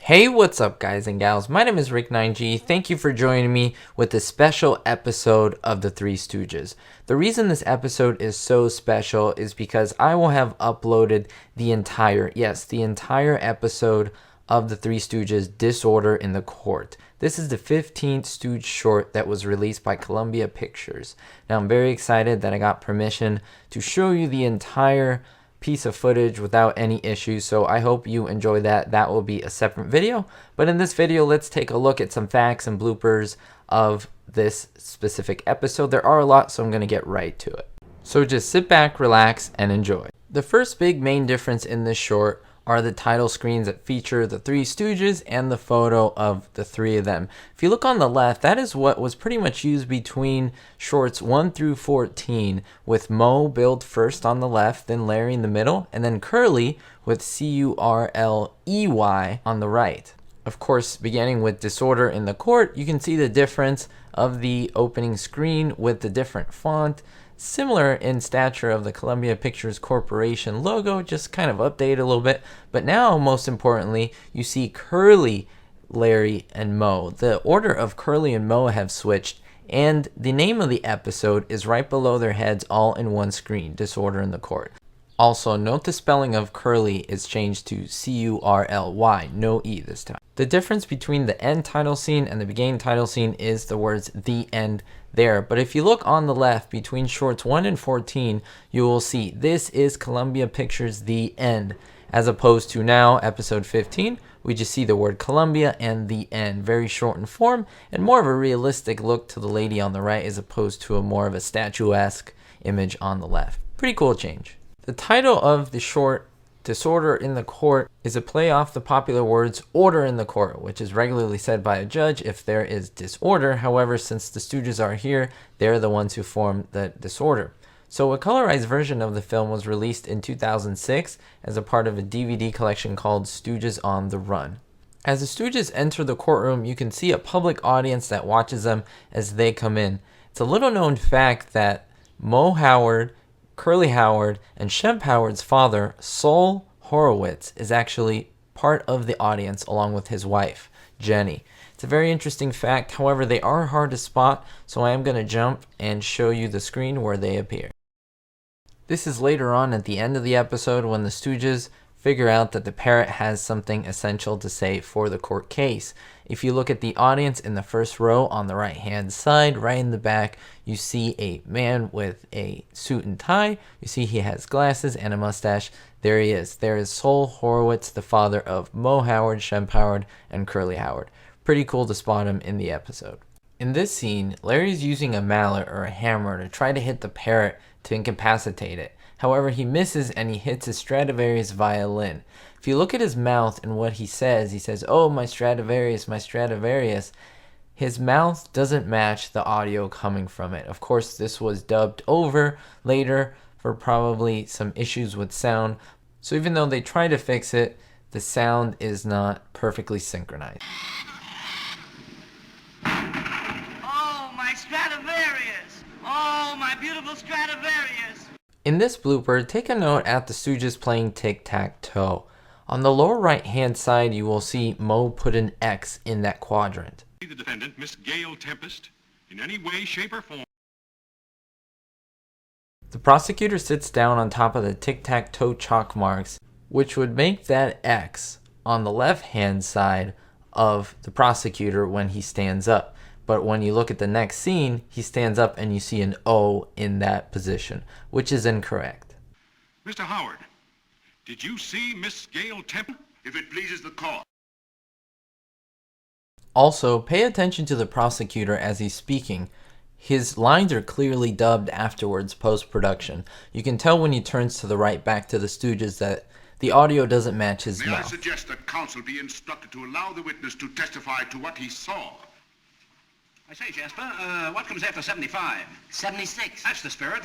Hey, what's up guys and gals? My name is Ricknineg. Thank you for joining me with this special episode of the Three Stooges. The reason this episode is so special is because I will have uploaded the entire episode of the Three Stooges, Disorder in the Court. This is the 15th Stooge short that was released by Columbia Pictures. Now I'm very excited that I got permission to show you the entire piece of footage without any issues, so I hope you enjoy that. That will be a separate video, but in this video let's take a look at some facts and bloopers of this specific episode. There are a lot, so I'm going to get right to it. So just sit back, relax, and enjoy. The first big main difference in this short are the title screens that feature the Three Stooges and the photo of the three of them. If you look on the left, that is what was pretty much used between shorts 1 through 14, with Moe billed first on the left, then Larry in the middle, and then Curly with Curley on the right. Of course, beginning with Disorder in the Court, you can see the difference of the opening screen with the different font. Similar in stature of the Columbia Pictures Corporation logo, just kind of updated a little bit. But now, most importantly, you see Curly, Larry, and Moe. The order of Curly and Moe have switched, and the name of the episode is right below their heads, all in one screen, Disorder in the Court. Also, note the spelling of Curly is changed to Curly, no E this time. The difference between the end title scene and the beginning title scene is the words "the end" there. But if you look on the left between shorts 1 and 14, you will see this is Columbia Pictures The End, as opposed to now episode 15, we just see the word Columbia and The End. Very short in form and more of a realistic look to the lady on the right, as opposed to a more of a statuesque image on the left. Pretty cool change. The title of the short, Disorder in the Court, is a play off the popular words order in the court, which is regularly said by a judge if there is disorder. However, since the Stooges are here, they're the ones who form the disorder. So a colorized version of the film was released in 2006 as a part of a DVD collection called Stooges on the Run. As the Stooges enter the courtroom, you can see a public audience that watches them as they come in. It's a little known fact that Moe Howard, Curly Howard, and Shemp Howard's father, Sol Horowitz, is actually part of the audience along with his wife, Jenny. It's a very interesting fact. However, they are hard to spot, so I am going to jump and show you the screen where they appear. This is later on at the end of the episode when the Stooges figure out that the parrot has something essential to say for the court case. If you look at the audience in the first row on the right hand side, right in the back, you see a man with a suit and tie. You see he has glasses and a mustache. There he is. There is Sol Horowitz, the father of Moe Howard, Shemp Howard, and Curly Howard. Pretty cool to spot him in the episode. In this scene, Larry's using a mallet or a hammer to try to hit the parrot to incapacitate it. However, he misses and he hits his Stradivarius violin. If you look at his mouth and what he says, "Oh, my Stradivarius, my Stradivarius." His mouth doesn't match the audio coming from it. Of course, this was dubbed over later for probably some issues with sound. So even though they try to fix it, the sound is not perfectly synchronized. Oh, my Stradivarius! Oh, my beautiful Stradivarius! In this blooper, take a note at the Stooges playing tic-tac-toe. On the lower right hand side, you will see Moe put an X in that quadrant. The defendant, Miss Gail Tempest, in any way, shape, or form. The prosecutor sits down on top of the tic-tac-toe chalk marks, which would make that X on the left hand side of the prosecutor when he stands up. But when you look at the next scene, he stands up and you see an O in that position, which is incorrect. Mr. Howard, did you see Miss Gail Tempest? If it pleases the court. Also, pay attention to the prosecutor as he's speaking. His lines are clearly dubbed afterwards post-production. You can tell when he turns to the right back to the Stooges that the audio doesn't match his May I mouth. suggest that counsel be instructed to allow the witness to testify to what he saw? I say, Jasper, what comes after 75? 76. That's the spirit.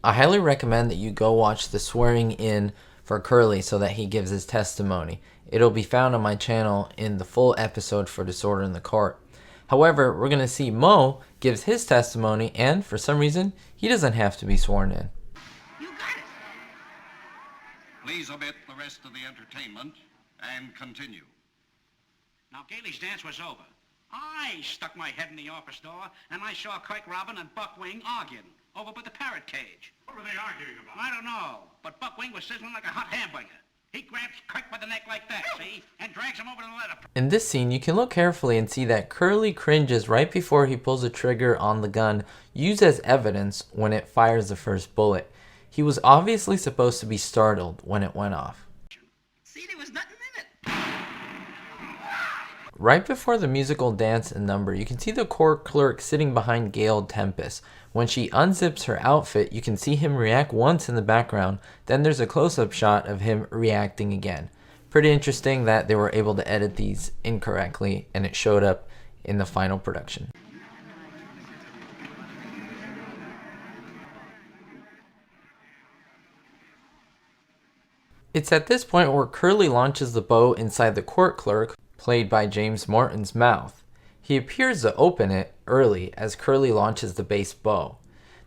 I highly recommend that you go watch the swearing in for Curly so that he gives his testimony. It'll be found on my channel in the full episode for Disorder in the Court. However, we're going to see Moe gives his testimony, and for some reason, he doesn't have to be sworn in. You got it. Please omit the rest of the entertainment and continue. Gailey's dance was over, I stuck my head in the office door, and I saw Kirk Robin and Buck Wing arguing over by the parrot cage. What were they arguing about? I don't know, but Buck Wing was sizzling like a hot hamburger. He grabs Kirk by the neck like that, see, and drags him over to the letter. In this scene, you can look carefully and see that Curly cringes right before he pulls the trigger on the gun used as evidence when it fires the first bullet. He was obviously supposed to be startled when it went off. See, there was nothing in it. Right before the musical dance and number, you can see the court clerk sitting behind Gail Tempest. When she unzips her outfit, you can see him react once in the background, then there's a close-up shot of him reacting again. Pretty interesting that they were able to edit these incorrectly and it showed up in the final production. It's at this point where Curly launches the bow inside the court clerk, played by James Morton's mouth. He appears to open it early as Curly launches the base bow.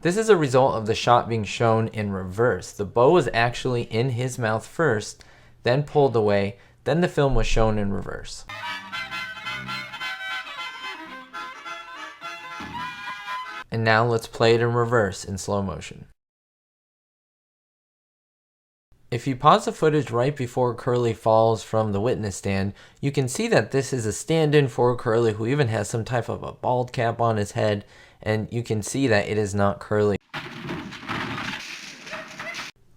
This is a result of the shot being shown in reverse. The bow was actually in his mouth first, then pulled away, then the film was shown in reverse. And now let's play it in reverse in slow motion. If you pause the footage right before Curly falls from the witness stand, you can see that this is a stand-in for Curly, who even has some type of a bald cap on his head, and you can see that it is not Curly.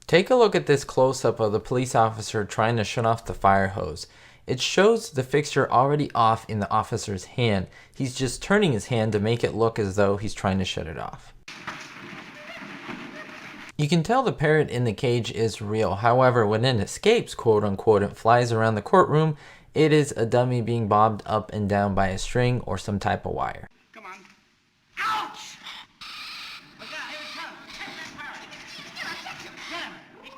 Take a look at this close-up of the police officer trying to shut off the fire hose. It shows the fixture already off in the officer's hand. He's just turning his hand to make it look as though he's trying to shut it off. You can tell the parrot in the cage is real. However, when it escapes, quote unquote, and flies around the courtroom, it is a dummy being bobbed up and down by a string or some type of wire. Come on. Ouch! Look out, here it comes. Catch that parrot. Get him. He's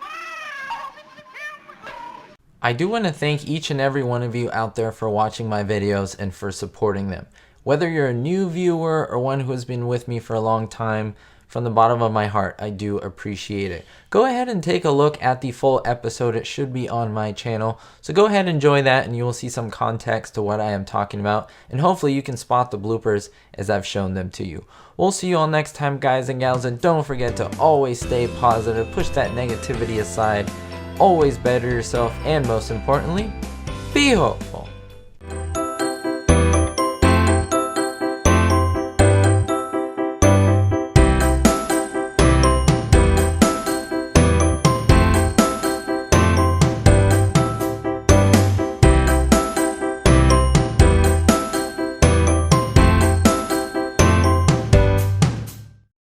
I do want to thank each and every one of you out there for watching my videos and for supporting them. Whether you're a new viewer or one who has been with me for a long time, from the bottom of my heart, I do appreciate it. Go ahead and take a look at the full episode. It should be on my channel. So go ahead and enjoy that and you will see some context to what I am talking about. And hopefully you can spot the bloopers as I've shown them to you. We'll see you all next time, guys and gals. And don't forget to always stay positive. Push that negativity aside. Always better yourself. And most importantly, be hope.